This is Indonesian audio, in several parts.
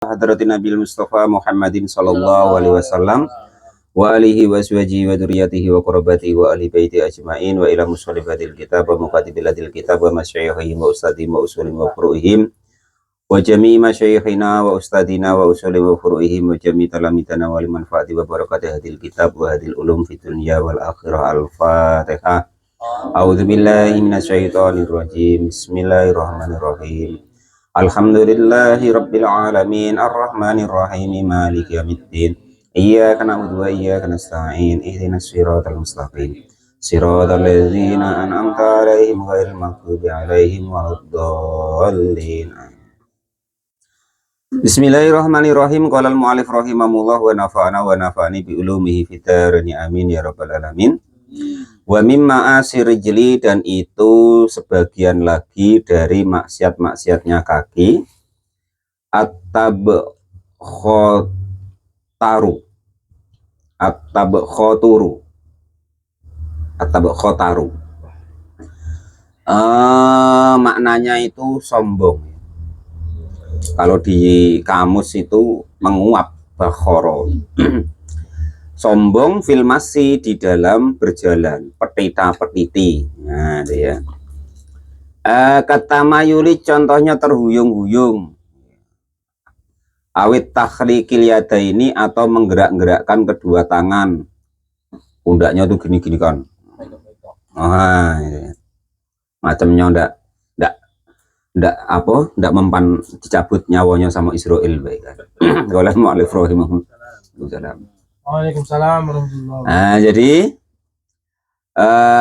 Hadratin Nabi Mustafa Muhammadin sallallahu alaihi wasallam wa alihi wa aswajihi wa dzurriyyatihi wa qurabatihi wa ahli baiti ajmain wa ila musallifatil kitab wa muqatibilatil kitab wa masyayikhihim wa ustadihim wa usulim wa furu'ihim wa jami'i masyayikhina wa ustadina wa usulim wa furu'ihim wa jami'i talamitana wa liman fa'ati wa barakati hadil kitab wa hadil ulum fid dunya wal akhirah. Al-Fatihah. A'udzu billahi minasyaitonir rajim. Bismillahirrahmanirrahim. Alhamdulillahi rabbil alamin arrahmanir rahim maliki yaumiddin iyyaka na'budu wa iyyaka nasta'in ihdinas siratal mustaqim siratal ladzina an'amta 'alaihim ghairil maghdubi 'alaihim waladdallin. Bismillahirrahmanirrahim. Qala al-mu'allif rahimahullah wa nafa'ani bi ulumihi fid dharain amin ya rabbal alamin. Wa mimma asirjli, dan itu sebagian lagi dari maksiat-maksiatnya kaki, at-tabkhoturu maknanya itu sombong. Kalau di kamus itu menguap, bakhoro. Sombong filmasi, di dalam berjalan, petita petiti. Nah, itu ya. Kata mayuli, contohnya terhuyung-huyung. Awit takhrikil yadaini, atau menggerak-gerakkan kedua tangan. Pundaknya tuh gini-gini kan. Ah, ya. Macamnya ndak mempan dicabut nyawanya sama Israel baik kan. Oleh mu'allif rahimahullah. Waalaikumsalam warahmatullahi wabarakatuh. Nah, jadi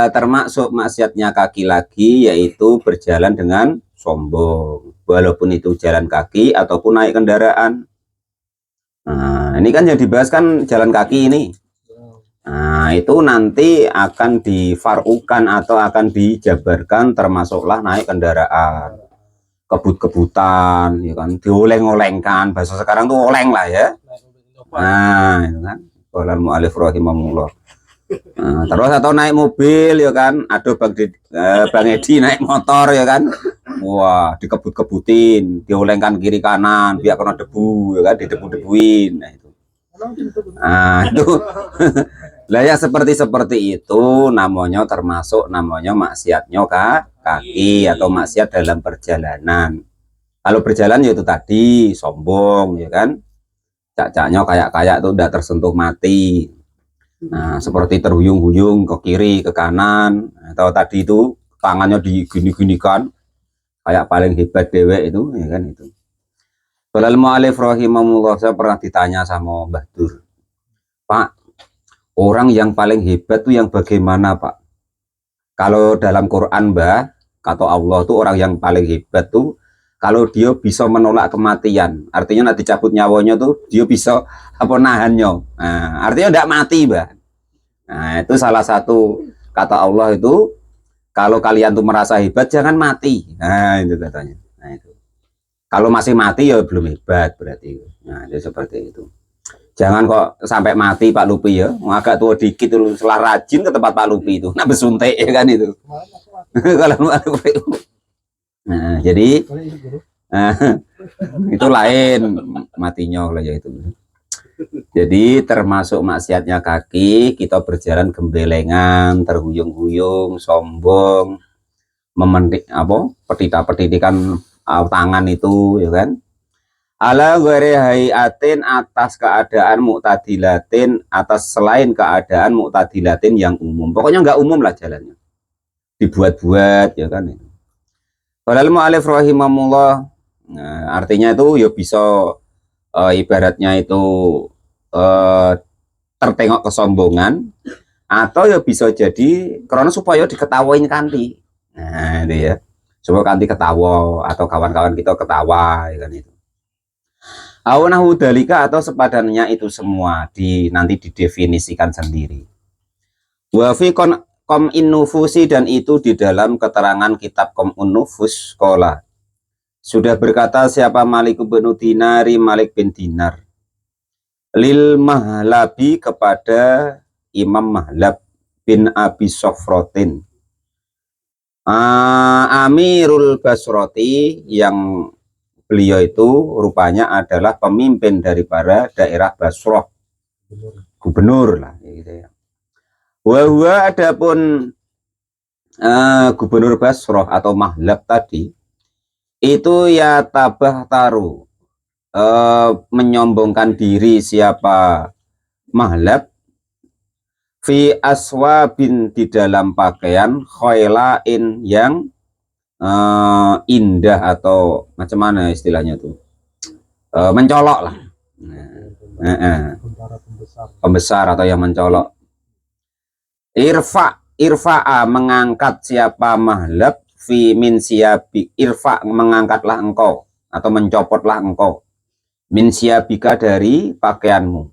termasuk maksiatnya kaki lagi, yaitu berjalan dengan sombong, walaupun itu jalan kaki ataupun naik kendaraan. Nah, ini kan yang dibahas kan jalan kaki ini. Nah, itu nanti akan difarukan atau akan dijabarkan termasuklah naik kendaraan, kebut-kebutan, ya kan, dioleng-olengkan, bahasa sekarang tuh oleng lah ya. Nah, itu kan. Qala al-mu'allif rahimahullah. Nah, terus atau naik mobil ya kan, aduh Bang Edi naik motor ya kan, wah dikebut-kebutin, diolengkan kiri kanan biar kena debu ya kan, didebu-debuin. Nah itu lah ya, seperti itu namanya, termasuk namanya maksiatnya kaki atau maksiat dalam perjalanan. Kalau berjalan ya itu tadi sombong ya kan, cak-caknya kayak tuh udah tersentuh mati. Nah, seperti terhuyung-huyung ke kiri ke kanan, atau tadi itu tangannya digini-ginikan kayak paling hebat dewek itu ya kan. Itu Qala al-mu'allif rahimahullah, saya pernah ditanya sama Mbah Dur, Pak, orang yang paling hebat tuh yang bagaimana Pak? Kalau dalam Quran Mbah, kata Allah tuh orang yang paling hebat tuh kalau dia bisa menolak kematian, artinya nanti cabut nyawanya tuh dia bisa nahannya. Nah, artinya tidak mati, Mbak. Nah, itu salah satu kata Allah itu, kalau kalian tuh merasa hebat jangan mati. Nah, itu katanya. Nah, itu. Kalau masih mati ya belum hebat berarti. Nah, itu seperti itu. Jangan kok sampai mati Pak Lupi ya. Agak tua dikit dulu, setelah rajin ke tempat Pak Lupi itu. Nah, besuntik ya kan itu. Kalau nah, jadi itu lain matinya kalau ya itu. Jadi termasuk maksiatnya kaki, kita berjalan gembelengan, terhuyung-huyung, sombong, mementik petita-petitikan tangan itu ya kan. Ala ghairi hayatin, atas keadaan mu'tadilatin, atas selain keadaan mu'tadilatin yang umum. Pokoknya nggak umum lah jalannya. Dibuat-buat ya kan. Qala al-mu'allif rahimahullah. Nah, artinya itu ya bisa ibaratnya itu tertengok kesombongan, atau ya bisa jadi karena supaya diketawain kanti. Nah, itu ya. Supaya kanti ketawa atau kawan-kawan kita ketawa ya kan itu. Awanahu dalika, atau sepadannya itu semua nanti didefinisikan sendiri. Wa fi Kom Innufusi, dan itu di dalam keterangan kitab Kom Innufus Kola. Sudah berkata siapa Malik bin Dinari, Malik bin Dinar, lil Mahlabi, kepada Imam Mahlab bin Abi Sofrotin, Amirul Basroti, yang beliau itu rupanya adalah pemimpin dari para daerah Basrah, gubernur lah gitu ya. Wahwa adapun gubernur Basrah atau Mahlab tadi itu ya tabah taru, menyombongkan diri siapa Mahlab fi aswabin di dalam pakaian khailain yang indah atau macam mana istilahnya tuh, mencolok lah, pembesar atau yang mencolok. Irfa'a mengangkat siapa Mahlab fi min siabi, irfa mengangkatlah engkau atau mencopotlah engkau min siabika dari pakaianmu.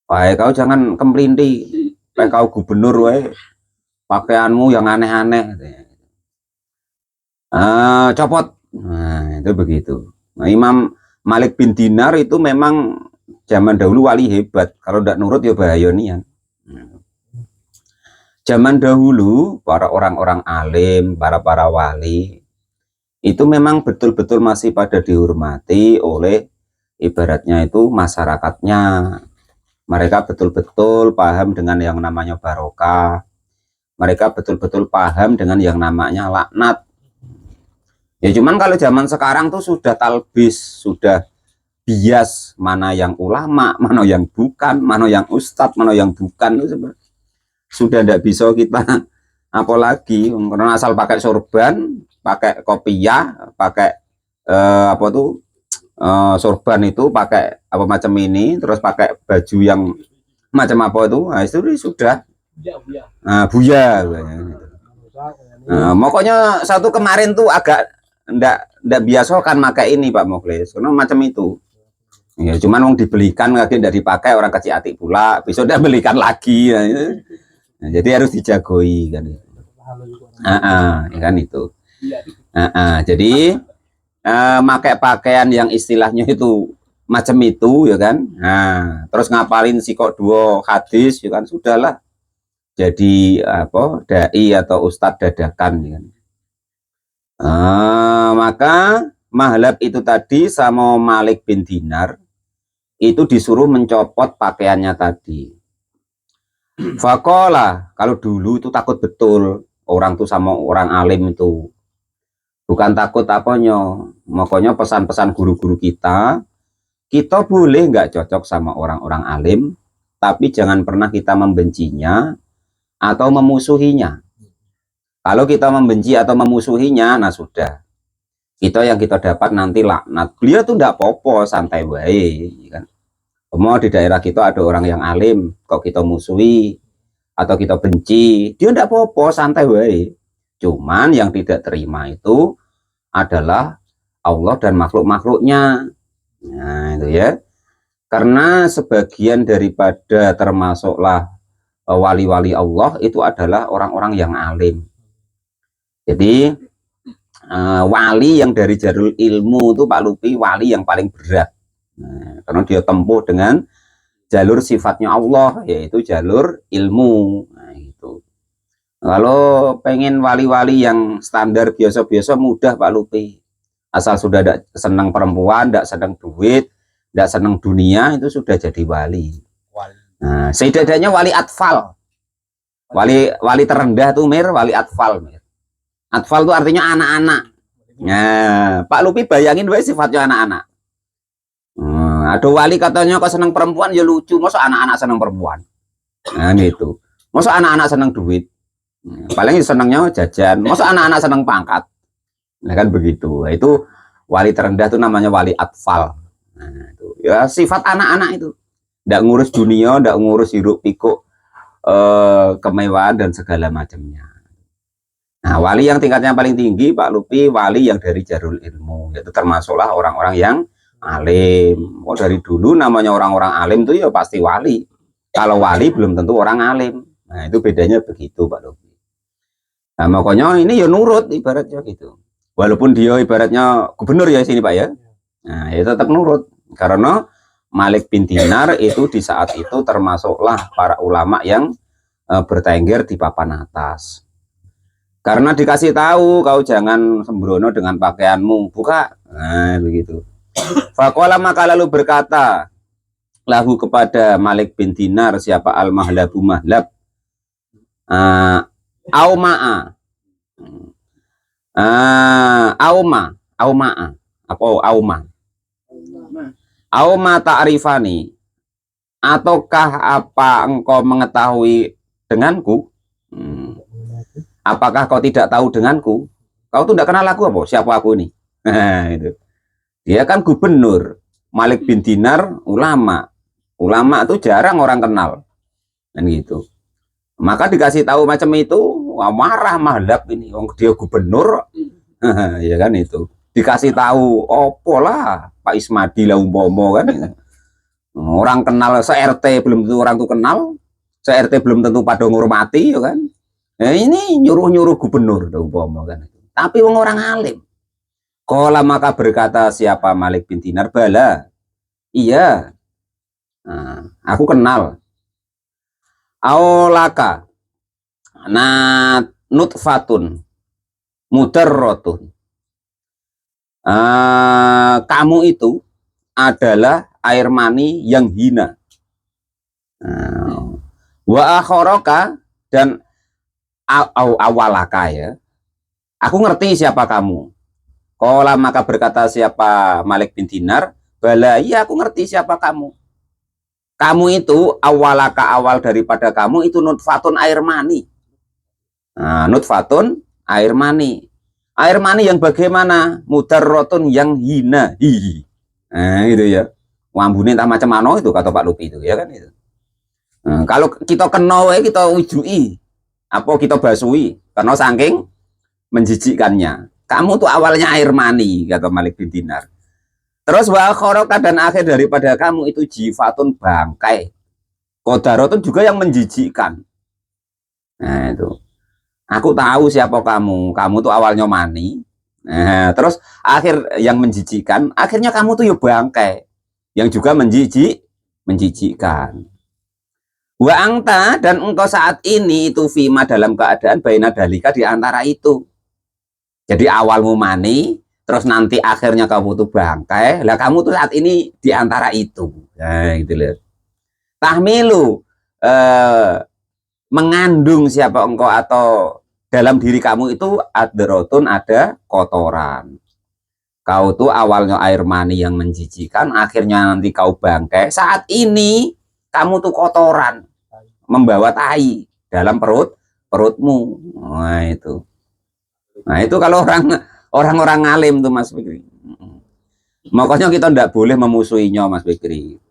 Wahai kau jangan kemerinti, wahai kau gubernur, wahai pakaianmu yang aneh-aneh, copot. Nah itu begitu. Nah, Imam Malik bin Dinar itu memang zaman dahulu wali hebat, kalau tidak nurut ya bahaya nian. Zaman dahulu para orang-orang alim, para wali itu memang betul-betul masih pada dihormati oleh ibaratnya itu masyarakatnya. Mereka betul-betul paham dengan yang namanya barokah. Mereka betul-betul paham dengan yang namanya laknat. Ya cuman kalau zaman sekarang tuh sudah talbis, sudah bias, mana yang ulama, mana yang bukan, mana yang ustadz, mana yang bukan, itu sudah tidak bisa kita apalagi karena asal pakai sorban, pakai kopiah, pakai apa tuh, sorban itu pakai apa macam ini, terus pakai baju yang macam apa itu, nah, itu sudah buya. Nah, pokoknya satu kemarin tuh agak ndak biasa kan pakai ini Pak Mukhlis, karena macam itu. Ya cuman mau dibelikan lagi tidak dipakai, orang kecil hati pula, besok dia belikan lagi. Nah, jadi harus dijagoi kan. Ya kan itu. Jadi pakai pakaian yang istilahnya itu macam itu ya kan. Nah, terus ngapalin sikok dua hadis ya kan, sudahlah jadi apa dai atau ustadz dadakan ya kan. Maka Mahlab itu tadi sama Malik bin Dinar itu disuruh mencopot pakaiannya tadi. Fakola, kalau dulu itu takut betul orang tuh sama orang alim itu, bukan takut apanya, makanya pesan-pesan guru-guru kita boleh nggak cocok sama orang-orang alim, tapi jangan pernah kita membencinya atau memusuhinya. Kalau kita membenci atau memusuhinya, nah sudah, kita yang kita dapat nanti laknat. Beliau tuh nggak popo, santai baik kan. Mau di daerah kita ada orang yang alim, kok kita musuhi atau kita benci, dia tidak apa-apa, santai wae. Cuman yang tidak terima itu adalah Allah dan makhluk-makhluknya. Nah itu ya, karena sebagian daripada termasuklah wali-wali Allah itu adalah orang-orang yang alim. Jadi wali yang dari jalur ilmu itu Pak Lupi wali yang paling berat. Nah, karena dia tempuh dengan jalur sifatnya Allah, yaitu jalur ilmu. Nah, itu. Kalau pengen wali-wali yang standar biasa-biasa mudah Pak Lupi. Asal sudah tidak senang perempuan, tidak senang duit, tidak senang dunia, itu sudah jadi wali. Nah, setidaknya wali atfal. Wali terendah tuh wali atfal. Atfal itu artinya anak-anak. Nah, Pak Lupi bayangin sifatnya anak-anak. Ada wali katanya kok seneng perempuan, ya lucu, masa anak-anak seneng perempuan. Nah gitu, masa anak-anak seneng duit, paling senengnya jajan, masa anak-anak seneng pangkat. Nah kan begitu. Nah, itu wali terendah itu namanya wali atfal. Nah, itu ya sifat anak-anak itu, tidak ngurus dunia, tidak ngurus hiruk pikuk kemewahan dan segala macamnya. Nah wali yang tingkatnya paling tinggi Pak Lupi, wali yang dari jalur ilmu, itu termasuklah orang-orang yang alim. Oh dari dulu namanya orang-orang alim tuh ya pasti wali. Kalau wali belum tentu orang alim. Nah itu bedanya begitu Pak Lupi. Nah makanya ini ya nurut ibaratnya gitu. Walaupun dia ibaratnya gubernur ya sini Pak ya. Nah ya tetap nurut. Karena Malik bin Dinar itu di saat itu termasuklah para ulama yang bertengger di papan atas. Karena dikasih tahu kau jangan sembrono dengan pakaianmu, buka. Nah, begitu. Faqala maka lalu berkata lahu kepada Malik bin Dinar, siapa al-Mahlabu Mahlab, auma'a, auma'a, apa auma ta'rifani, ataukah apa engkau mengetahui denganku? Apakah kau tidak tahu denganku? Kau tuh tidak kenal aku apa? Siapa aku ini? Itu. Dia kan gubernur. Malik bin Dinar ulama. Ulama itu jarang orang kenal. Dan gitu. Maka dikasih tahu macam itu, wah, marah Mahlab ini. Dia gubernur. Ya kan itu. Dikasih tahu, opo lah Pak Ismadi lah umpomo kan. Orang kenal se-RT belum tentu orang tuh kenal. Se-RT belum tentu pada ngurmati ya kan. Nah, ini nyuruh-nyuruh gubernur umpomo kan. Tapi orang alim. Qala maka berkata siapa Malik bin Dinar, bala, iya, nah, aku kenal. Aolaka, nutfatun, mudarrotun. Kamu itu adalah air mani yang hina. Wa akhoroka, dan awalaka ya. Aku ngerti siapa kamu. Qala maka berkata siapa Malik bin Dinar, bala, iya aku ngerti siapa kamu. Kamu itu awalaka, awal daripada kamu itu nutfatun, air mani. Nah, nutfatun, air mani. Air mani yang bagaimana? Mudarrotun, yang hina. Hihi. Nah, itu ya. Wambune tak macam mana itu kata Pak Lupi itu ya kan itu. Nah, kalau kita kena kita ujui, apa kita basui karena saking menjijikkannya. Kamu tuh awalnya air mani, kata Malik bin Dinar. Terus wa khoroka, dan akhir daripada kamu itu jifatun, bangkai. Kodarotun juga yang menjijikkan. Nah itu. Aku tahu siapa kamu. Kamu tuh awalnya mani. Nah, terus akhir yang menjijikkan. Akhirnya kamu tuh ya bangkai. Yang juga menjijikkan. Wa angta, dan engkau saat ini itu fima, dalam keadaan baina dalika, di antara itu. Jadi awalmu mani, terus nanti akhirnya kamu tuh bangkai. Lah kamu tuh saat ini di antara itu. Nah, gitu loh. Tahmilu, mengandung siapa engkau, atau dalam diri kamu itu adrotun, ada kotoran. Kau tuh awalnya air mani yang menjijikan, akhirnya nanti kau bangkai. Saat ini kamu tuh kotoran, membawa tai dalam perutmu. Nah itu. Nah itu kalau orang-orang alim tuh Mas Fikri. Makanya kita tidak boleh memusuhinya Mas Fikri.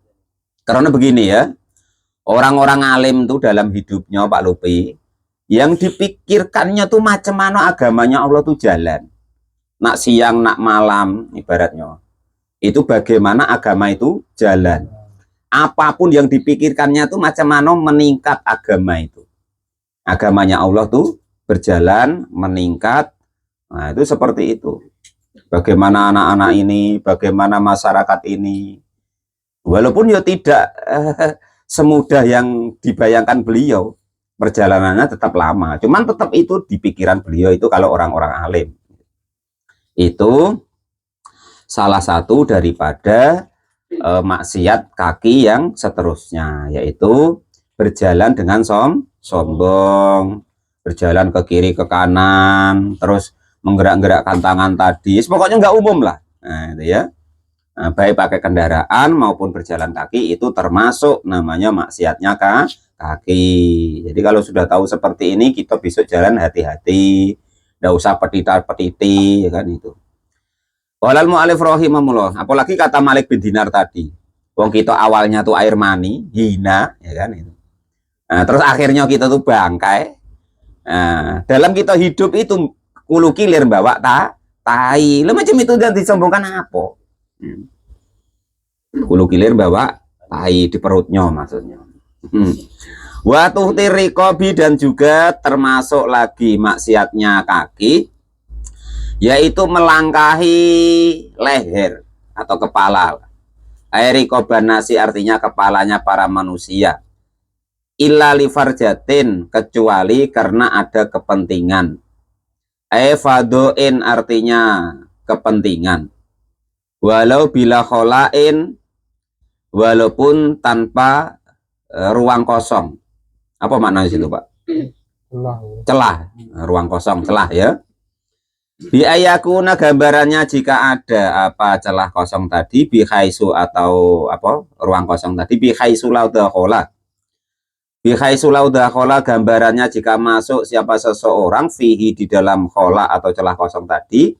Karena begini ya, orang-orang alim tuh dalam hidupnya Pak Lupi, yang dipikirkannya tuh macam mana agamanya Allah tuh jalan. Nak siang, nak malam ibaratnya. Itu bagaimana agama itu jalan. Apapun yang dipikirkannya tuh macam mana meningkat agama itu. Agamanya Allah tuh berjalan, meningkat. Nah, itu seperti itu. Bagaimana anak-anak ini, bagaimana masyarakat ini. Walaupun ya tidak semudah yang dibayangkan beliau, perjalanannya tetap lama. Cuman tetap itu di pikiran beliau itu kalau orang-orang alim. Itu salah satu daripada maksiat kaki yang seterusnya, yaitu berjalan dengan sombong, berjalan ke kiri ke kanan, terus menggerak-gerakkan tangan tadi, pokoknya nggak umum lah. Nah, itu ya. Nah, baik pakai kendaraan maupun berjalan kaki itu termasuk namanya maksiatnya kaki. Jadi kalau sudah tahu seperti ini, kita besok jalan hati-hati, nggak usah petita-petiti, ya kan itu. Walal mu'alif rahimahullah. Apalagi kata Malik bin Dinar tadi, wong kita awalnya tuh air mani, hina, ya kan itu. Nah, terus akhirnya kita tuh bangkai. Nah, dalam kita hidup itu kulu kilir bawa tai. Lo macam itu dan disombongkan apa? Kulu kilir bawa tai di perutnya maksudnya. Watuh tirikobi, dan juga termasuk lagi maksiatnya kaki, yaitu melangkahi leher atau kepala. Airikobanasi artinya kepalanya para manusia. Illa lifarjatin, kecuali karena ada kepentingan. Fadoin artinya kepentingan. Walau bila kholain, walaupun tanpa ruang kosong. Apa maknanya situ, Pak? Celah, ruang kosong, celah ya. Biayakuna gambarannya jika ada apa celah kosong tadi, bihaisu atau apa ruang kosong tadi, bihaisu laudakhola. Bihaisu laudakhola gambarannya jika masuk siapa seseorang fihi di dalam khola atau celah kosong tadi,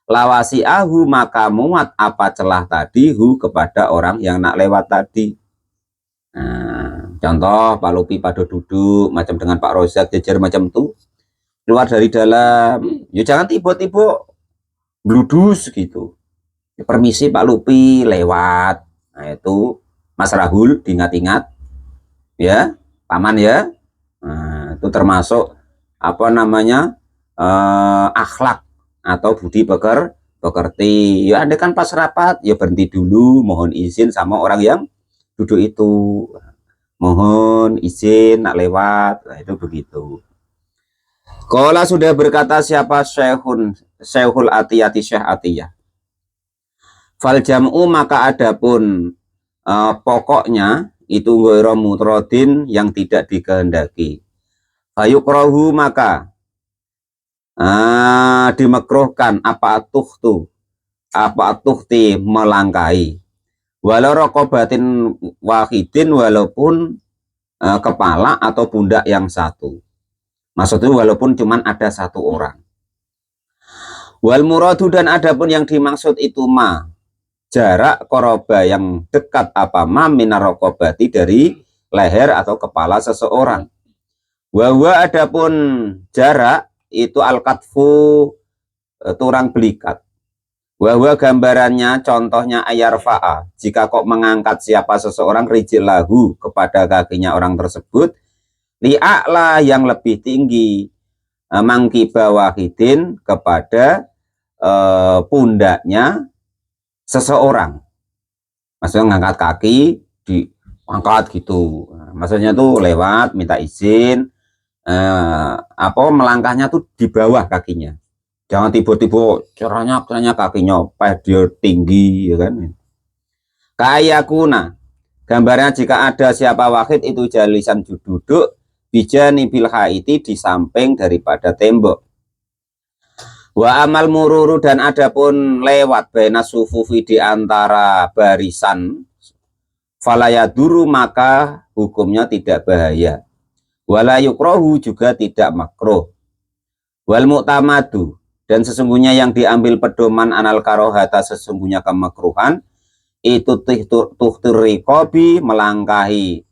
lawasi'ahu maka muat apa celah tadi hu kepada orang yang nak lewat tadi. Nah, contoh Pak Lupi pada duduk macam dengan Pak Rozak jejer macam itu, keluar dari dalam, ya jangan tiba-tiba bludus gitu. Ya, permisi Pak Lupi lewat. Nah itu Mas Rahul diingat-ingat ya, paman ya. Nah, itu termasuk apa namanya akhlak atau budi pekerti. Ya Anda kan pas rapat ya berhenti dulu, mohon izin sama orang yang duduk itu, mohon izin nak lewat. Nah, itu begitu. Qala sudah berkata siapa Syekhul Atiyati Syekh Atiyah. Fal jam'u maka adapun pokoknya itu ghairu mutradin yang tidak dikehendaki. Fayukrahu maka dimakruhkan apa tuhti melangkahi. Walau rokobatin wahidin walaupun kepala atau pundak yang satu. Maksudnya walaupun cuman ada satu orang. Wal muradu dan adapun yang dimaksud itu jarak koroba yang dekat apa minar rokobati dari leher atau kepala seseorang. Wawa adapun jarak itu al-katfu turang belikat. Wahwa gambarannya contohnya ayarfa'a jika kok mengangkat siapa seseorang rijlahu kepada kakinya orang tersebut li'a'la yang lebih tinggi mangkiba wahidin kepada pundaknya seseorang. Maksudnya ngangkat kaki diangkat gitu. Maksudnya tuh lewat minta izin melangkahnya tuh di bawah kakinya. Jangan tiba-tiba caranya kakinya dia tinggi ya kan. Kayakuna gambarnya jika ada siapa wahid itu jalisan duduk bijanibil haiti di samping daripada tembok. Wa amal mururu dan adapun lewat baina sufufi di antara barisan falayaduru maka hukumnya tidak bahaya. Wala yukrohu juga tidak makruh. Wal mu'tamadu dan sesungguhnya yang diambil pedoman anal karohata sesungguhnya kemakruhan itu tuhtur rikobi melangkahi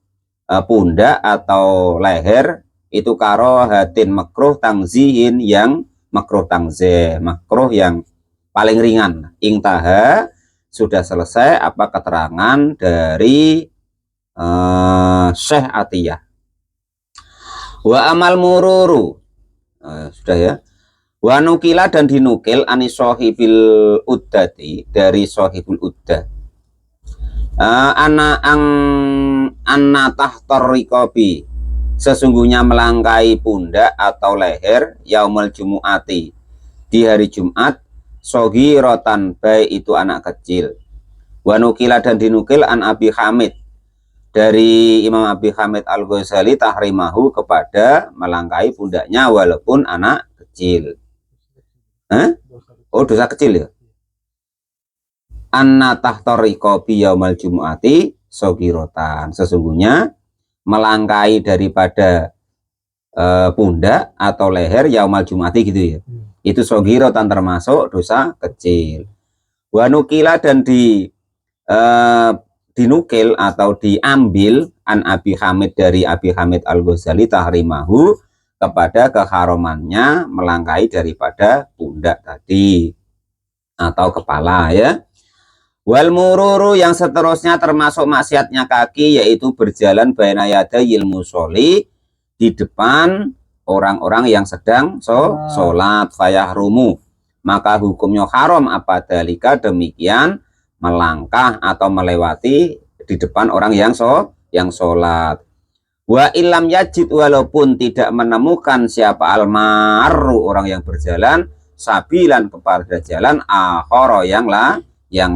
pundak atau leher itu karohatin makruh tangzihin yang makruh tangzih, makruh yang paling ringan. Ingtaha sudah selesai apa keterangan dari Syekh Atiyah. Wa amal mururu sudah ya. Wa nukila dan dinukil anis sohibil uddati dari sohibul uddah. Anna tahtar rikobi sesungguhnya melangkai pundak atau leher yaumul jumu'ati di hari Jumat sogirotan baik itu anak kecil. Wa nukila dan dinukil an Abi Hamid dari Imam Abi Hamid Al-Ghazali tahrimahu kepada melangkai pundaknya walaupun anak kecil. Oh dosa kecil ya. Anna tahtar rikobi yaumal jumu'ati sogirotan sesungguhnya melangkai daripada pundak atau leher yaumal jumu'ati gitu ya. Itu sogirotan termasuk dosa kecil. Wa nukila dan dinukil atau diambil an Abi Hamid dari Abi Hamid Al-Ghazali tahrimahu kepada keharamannya melangkai daripada pundak tadi atau kepala ya. Wal mururu yang seterusnya termasuk maksiatnya kaki yaitu berjalan baina yadayil musolli di depan orang-orang yang sedang sholat fayahrumu maka hukumnya haram apa dalika demikian melangkah atau melewati di depan orang yang sholat. Wa ilam yajid, walaupun tidak menemukan siapa almaru orang yang berjalan, sabilan kepada jalan akhara yang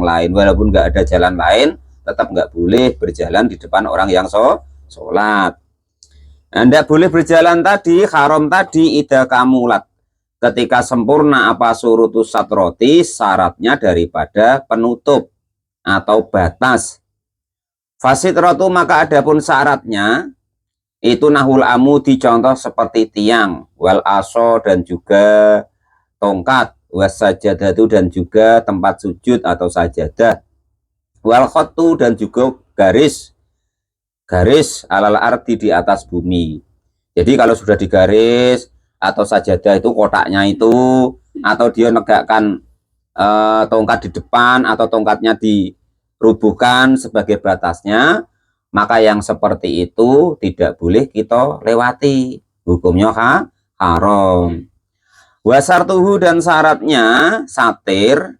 lain, walaupun nggak ada jalan lain tetap nggak boleh berjalan di depan orang yang sholat. Anda boleh berjalan tadi, haram tadi, ida kamulat, ketika sempurna apa surutus satroti, syaratnya daripada penutup atau batas. Fasitrotu, maka adapun syaratnya itu nahul amudi, contoh seperti tiang, wal aso dan juga tongkat, wasajadatu dan juga tempat sujud atau sajadah, wal khotu dan juga garis alal ardi di atas bumi. Jadi kalau sudah digaris atau sajadah itu kotaknya itu, atau dia negakkan tongkat di depan atau tongkatnya dirubuhkan sebagai batasnya, maka yang seperti itu tidak boleh kita lewati, hukumnya haram. Wasartuhu, dan syaratnya satir,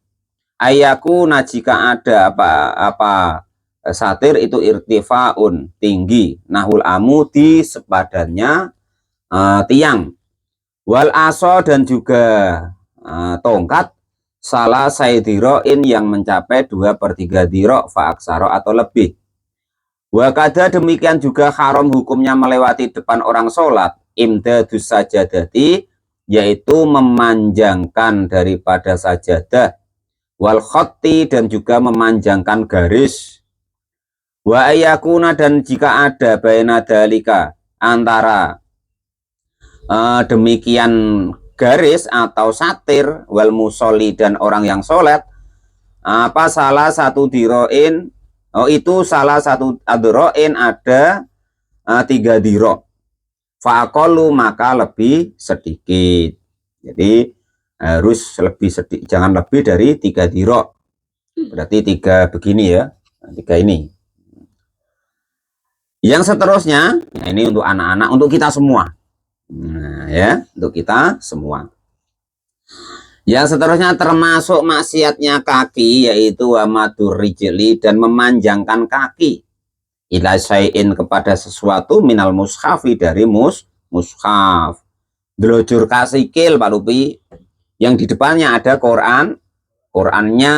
ayaku jika ada apa satir itu irtifaun, tinggi, nahul amudi sepadannya tiang, wal aso dan juga tongkat, salah saidiroin yang mencapai 2/3 dirok faaksaro atau lebih. Wakada, demikian juga haram hukumnya melewati depan orang sholat, imdadus sajadati, yaitu memanjangkan daripada sajadah, wal khotti dan juga memanjangkan garis, wa ayakuna dan jika ada baina dalika antara demikian garis atau satir, wal musolli dan orang yang sholat, apa salah satu diroin, itu salah satu adroin ada 3 dirok, fa'akolu maka lebih sedikit. Jadi harus lebih sedikit, jangan lebih dari 3 dirok. Berarti 3 begini ya, 3 ini. Yang seterusnya, ini untuk anak-anak, untuk kita semua. Nah, ya, untuk kita semua. Yang seterusnya termasuk maksiatnya kaki, yaitu wamadur rijli, dan memanjangkan kaki, ila syai'in kepada sesuatu, minal mushafi dari mushaf. Delojur kasikil Pak Lupi, yang di depannya ada Qurannya,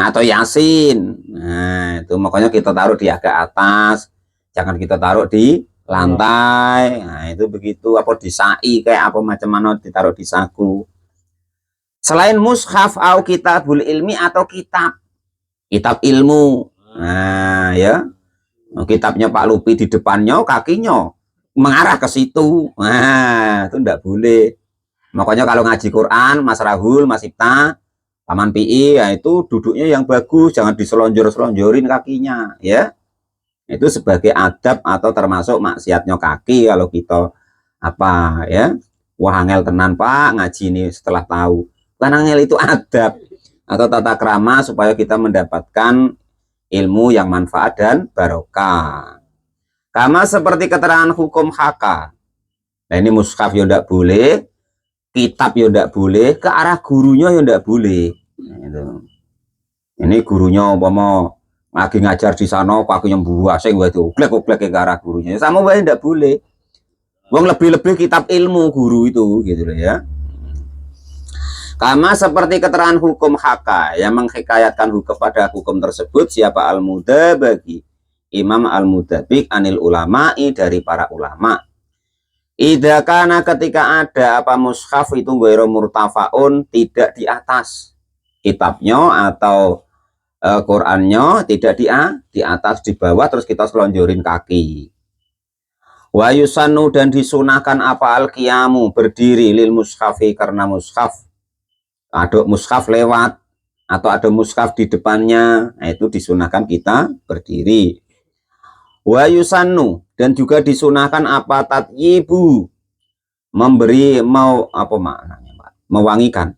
atau Yasin. Nah, itu makanya kita taruh di agak atas, jangan kita taruh di lantai. Nah, itu begitu, apa di sai kayak apa macam mana ditaruh di saku. Selain mushaf au kitabul ilmi, atau kitab ilmu. Nah, ya. Kitabnya Pak Lupi di depannya, kakinya mengarah ke situ. Nah, itu enggak boleh. Makanya kalau ngaji Quran, Mas Rahul, Mas Ibta, Paman PI, ya itu duduknya yang bagus, jangan diselonjor-selonjorin kakinya, ya. Itu sebagai adab atau termasuk maksiatnya kaki kalau kita apa ya. Wah, angel tenan Pak ngaji ini setelah tahu. Bukan angel, itu adab atau tata krama supaya kita mendapatkan ilmu yang manfaat dan barokah. Kama seperti keterangan hukum haka. Nah, ini mushaf ya ndak boleh, kitab ya ndak boleh, ke arah gurunya ya ndak boleh. Nah, ini gurunya umpama lagi ngajar di sana, kakinya buasing wae oglek-oglek ke arah gurunya. Sama wae ndak boleh. Wong lebih-lebih kitab ilmu guru itu gitu loh ya. Kama seperti keterangan hukum haka yang menghikayatkan kepada hukum tersebut siapa al-mudabagi, Imam al-mudabik anil ulama'i, dari para ulama. Idza kana, ketika ada apa mushaf itu ghairu murtafaun, tidak di atas kitabnya atau Qurannya, tidak di atas, di bawah, terus kita selonjorin kaki. Wa yusannu, dan disunahkan apa al-qiyamu, berdiri, lil mushafi, karena mushaf. Ada mushaf lewat atau ada mushaf di depannya, nah itu disunahkan kita berdiri. Wa yusannu, dan juga disunahkan apa tatyibu, memberi, mau apa maknanya Pak? Mewangikan,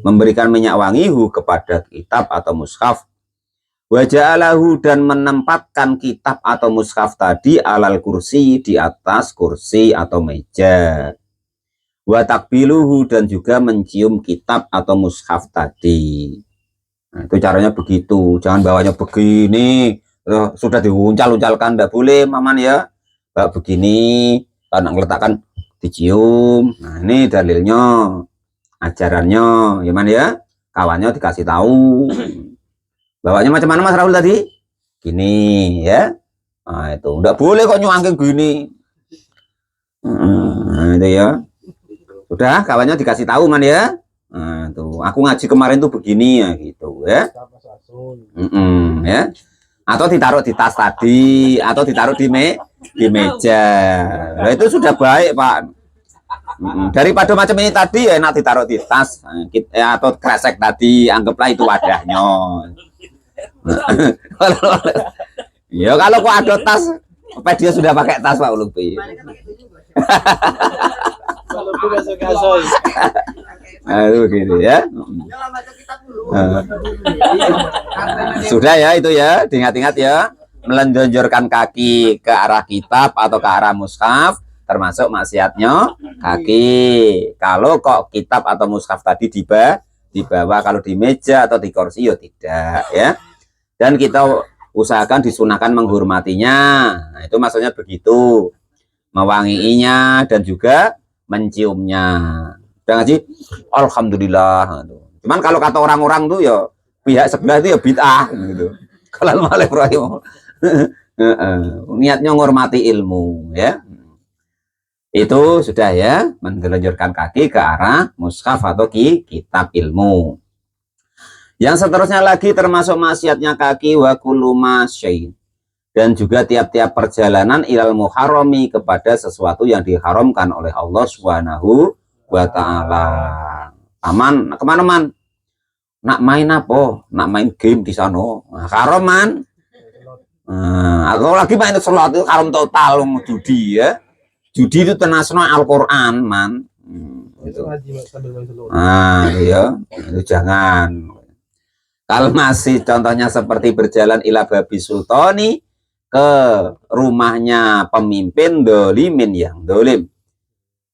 memberikan minyak wangi kepada kitab atau mushaf. Wa ja'alahu, dan menempatkan kitab atau mushaf tadi alal kursi, di atas kursi atau meja. Wa takbiluhu, dan juga mencium kitab atau mushaf tadi. Nah, itu caranya begitu, jangan bawanya begini sudah diuncal-uncalkan, tidak boleh Maman ya, Mbak begini, kalau ngeletakkan dicium. Nah ini dalilnya, ajarannya, gimana ya, kawannya dikasih tahu. Bawanya macam mana Mas Rahul tadi? Gini ya, nah itu nggak boleh kok nyuangkin gini. Nah itu ya, sudah kawannya dikasih tahu man ya. Nah tuh, aku ngaji kemarin tuh begini ya gitu ya. Ya. Atau ditaruh di tas tadi, atau ditaruh di meja. Nah, itu sudah baik Pak. Daripada macam ini tadi ya enak ditaruh di tas atau kresek tadi, anggaplah itu wadahnya. Ya kalau kok ada tas, apa dia sudah pakai tas Pak Lupi? Aduh gitu ya. Sudah ya itu ya, diingat-ingat ya, melenjonjorkan kaki ke arah kitab atau ke arah mushaf termasuk maksiatnya kaki. Kalau kok kitab atau mushaf tadi dibawa, kalau di meja atau di kursi ya tidak ya. Dan kita usahakan disunahkan menghormatinya. Nah, itu maksudnya begitu. Mewangiinya dan juga menciumnya. Udah ngaji? Alhamdulillah. Cuman kalau kata orang-orang tuh ya pihak sebelah itu ya bid'ah gitu. Kalau malah Ibrahim niatnya menghormati ilmu ya. Itu sudah ya, menjelajurkan kaki ke arah mushaf atau kitab ilmu. Yang seterusnya lagi termasuk maksiatnya kaki wa kullu masyain, dan juga tiap-tiap perjalanan ilal muharrami, kepada sesuatu yang diharamkan oleh Allah Subhanahu wa taala. Aman kemana man? Nak main apa? Nak main game di sana. Nah, haram man. Atau lagi main slot itu haram total, judi ya. Judi itu internasional Al-Qur'an man. Itu. Nah, iya, itu jangan. Kalau masih contohnya seperti berjalan ila babi sultani, ke rumahnya pemimpin dolimin yang dolim.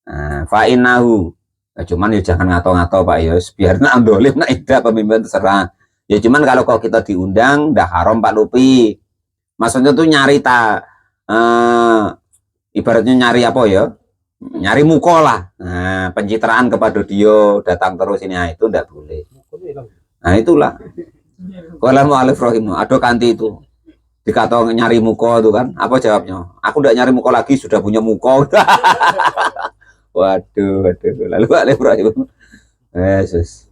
Nah, fa'inahu. Nah, cuman ya jangan ngato-ngato Pak ya, biar nak dolim nak ida pemimpin terserah. Ya cuman kalau kok kita diundang, dah haram Pak Lupi. Maksudnya tuh nyari ibaratnya nyari apa ya? Nyari muka lah. Nah, pencitraan kepada dia, datang terus ini, nah, itu ndak boleh. Nah itulah. Kalau Alif Rohim, ada kanti itu dikata nyari muka itu kan, apa jawabnya? Aku udah nyari muka lagi, sudah punya muka. Waduh. Lalu Alif Rohim, Yesus,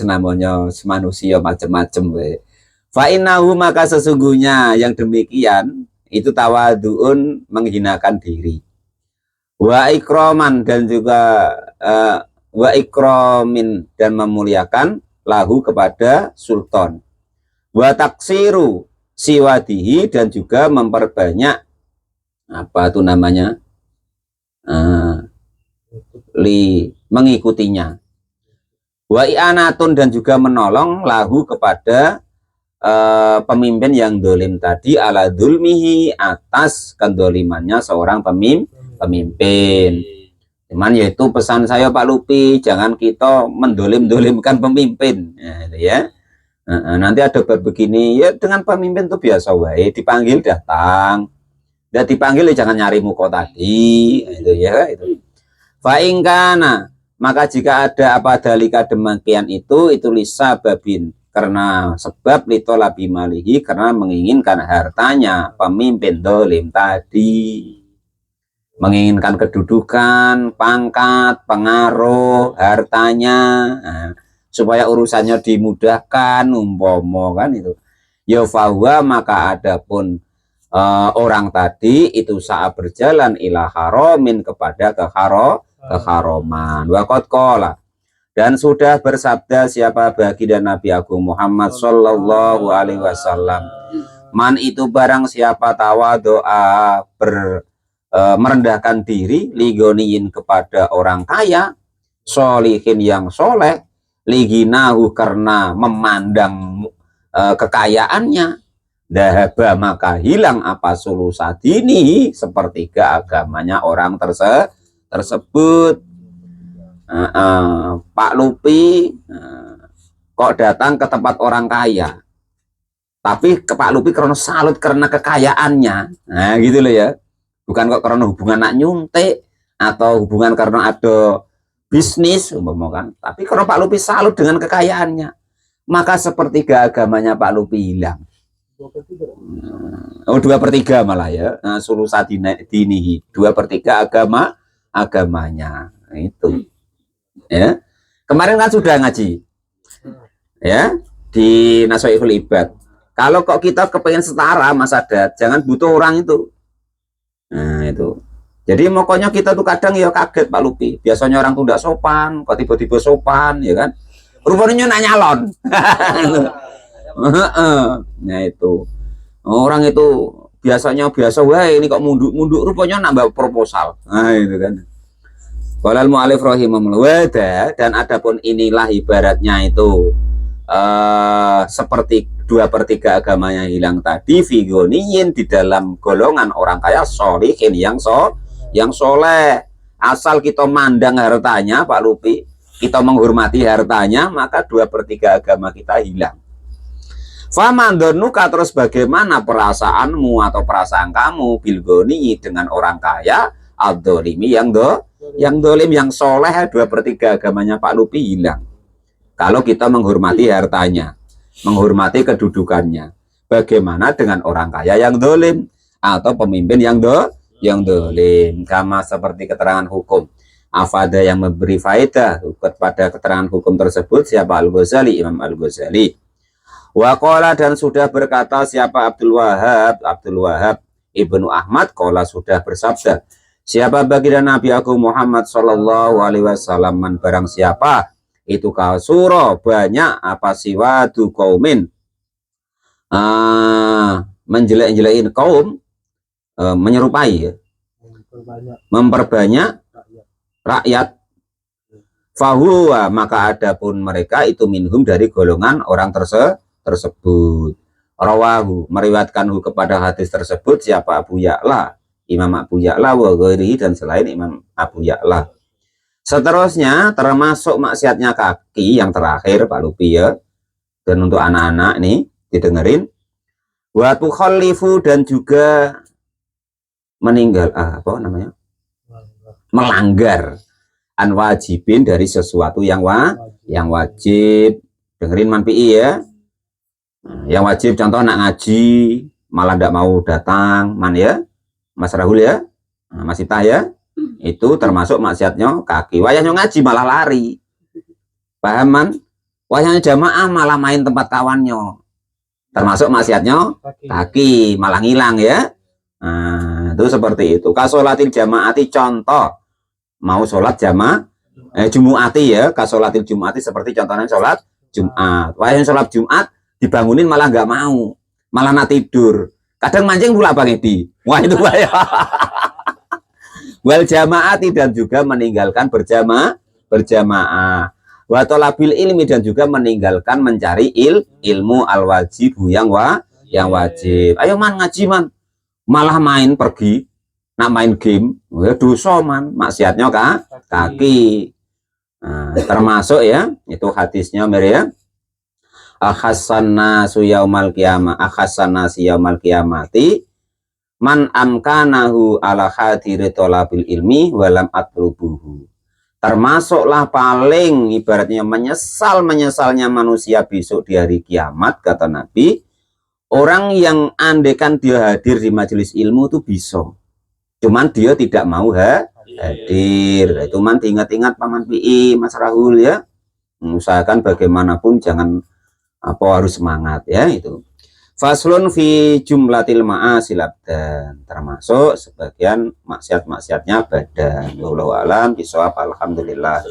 namanya manusia macam-macam. Fa'innahu, maka sesungguhnya yang demikian itu tawaduun, menghinakan diri. Wa ikroman, dan juga wa ikromin, dan memuliakan lahu, kepada sultan. Wa taksiru siwadihi, dan juga memperbanyak apa itu namanya, mengikutinya. Wa i'anatun, dan juga menolong lahu, kepada pemimpin yang dolim tadi, ala dulmihi, atas kedolimannya seorang pemimpin. Cuman yaitu pesan saya Pak Lupi, jangan kita mendolim-dolimkan pemimpin ya. Nanti ada begini ya, dengan pemimpin tuh biasa wae, dipanggil datang, dan dipanggil ya jangan nyari muka tadi itu ya. Itu faingkana, maka jika ada apa dalika demikian itu lisa babin, karena sebab litolabi malihi, karena menginginkan hartanya pemimpin dolim tadi, menginginkan kedudukan, pangkat, pengaruh, hartanya, supaya urusannya dimudahkan, umpama kan itu. Ya fahuwa, maka adapun orang tadi itu saat berjalan ila haramin, kepada keharoman. Waqad qala, dan sudah bersabda siapa baginda Nabi Agung Muhammad sallallahu alaihi wasallam, man itu barang siapa tawadoa, merendahkan diri, ligoniin, kepada orang kaya, solihin yang soleh, liginahu, karena memandang kekayaannya, dahaba, maka hilang apa sulusadini, sepertiga agamanya orang tersebut. Pak Lupi kok datang ke tempat orang kaya, Tapi ke Pak Lupi karena salut karena kekayaannya. Nah, gitu loh ya. Bukan kok karena hubungan nak nyuntik atau hubungan karena ada bisnis umpama kan. Tapi karena Pak Lupi salut dengan kekayaannya, maka sepertiga agamanya Pak Lupi hilang. Oh, 2/3 malah ya. Nah, sulusa dinihi 2/3 agamanya. Nah, itu. Ya. Kemarin kan sudah ngaji. Ya, di Nasoiful Ibad. Kalau kok kita kepengen setara Mas Adat, jangan butuh orang itu. Nah, itu. Jadi pokoknya kita tuh kadang ya kaget Pak Lupi. Biasanya orang tuh tidak sopan, kok tiba-tiba sopan, ya kan? Rupanya nak nyalon. Nah, itu. Orang itu biasanya biasa, wah ini kok munduk rupanya nambah proposal. Nah, itu kan. Qalal mu'alif rahimahullah, dan adapun inilah ibaratnya itu seperti 2/3 agamanya hilang tadi, figoniyin di dalam golongan orang kaya solihin yang soleh. Asal kita mandang hartanya Pak Lupi, kita menghormati hartanya, maka 2/3 agama kita hilang. Famandonuka, terus bagaimana perasaanmu atau perasaan kamu bilgoni dengan orang kaya ad-dolimi yang dolim, yang soleh, 2/3 agamanya Pak Lupi hilang. Kalau kita menghormati hartanya, menghormati kedudukannya, bagaimana dengan orang kaya yang dolim atau pemimpin yang dolim? Sama seperti keterangan hukum. Afada, yang memberi faedah kepada keterangan hukum tersebut siapa? Al-Ghazali, Imam Al-Ghazali. Waqala, dan sudah berkata siapa? Abdul Wahab Ibnu Ahmad, qala, sudah bersabda, siapa baginda Nabi Agung Muhammad Shallallahu Alaihi Wasallam, man, barang siapa itu kasuro banyak apa siwadu kaumin, menjelek-jelekin kaum, menyerupai ya, memperbanyak rakyat, fahuwa, maka adapun mereka itu minhum, dari golongan orang tersebut. Rawahu, meriwayatkanhu kepada hadis tersebut siapa? Abu Ya'la, Imam Abu Ya'la, wa ghairihi, dan selain Imam Abu Ya'la. Seterusnya termasuk maksiatnya kaki yang terakhir Pak Lupi ya, dan untuk anak-anak nih didengerin, wa tukhallifu, dan juga meninggal melanggar an wajibin, dari sesuatu yang wajib. Dengerin manpi ya, yang wajib contoh nak ngaji malah tidak mau datang man ya, Mas Rahul ya, Mas Itah ya, itu termasuk maksiatnya kaki. Wayahnya ngaji malah lari, paham man? Wayahnya jamaah malah main tempat kawannya, termasuk maksiatnya kaki, malah ngilang ya. Nah, itu seperti itu. Kasolatil jamaati, contoh mau sholat jamaah jumuati ya, kasolatil jumuati, seperti contohnya sholat Jumat. Wayahnya sholat Jumat dibangunin malah nggak mau, malah nak tidur. Kadang mancing pula Bang Edi. Wah, itu bahaya. Wal jamaati, dan juga meninggalkan berjamaah. Wa thalabil ilmi, dan juga meninggalkan mencari ilmu al wajibu, yang wajib. Ayo man ngaji man, malah main pergi, nak main game, ya dosa man, maksiatnya kaki. Nah, termasuk ya, itu hadisnya ya, akhassannasu yaumal qiyamah, akhassannasu yaumal qiyamati man amkanahu ala hadiri tolabil ilmi walam atlubuhu. Termasuklah paling ibaratnya menyesalnya manusia besok di hari kiamat, kata Nabi, orang yang andekan dia hadir di majelis ilmu itu bisa, cuman dia tidak mau hadir. Itu man ingat-ingat Paman PI Mas Rahul ya, usahakan bagaimanapun jangan harus semangat ya. Itu faslun fi jumlatil ma'asil abdan, termasuk sebagian maksiat-maksiatnya badan. Wallahu a'lam bishawab. Alhamdulillah.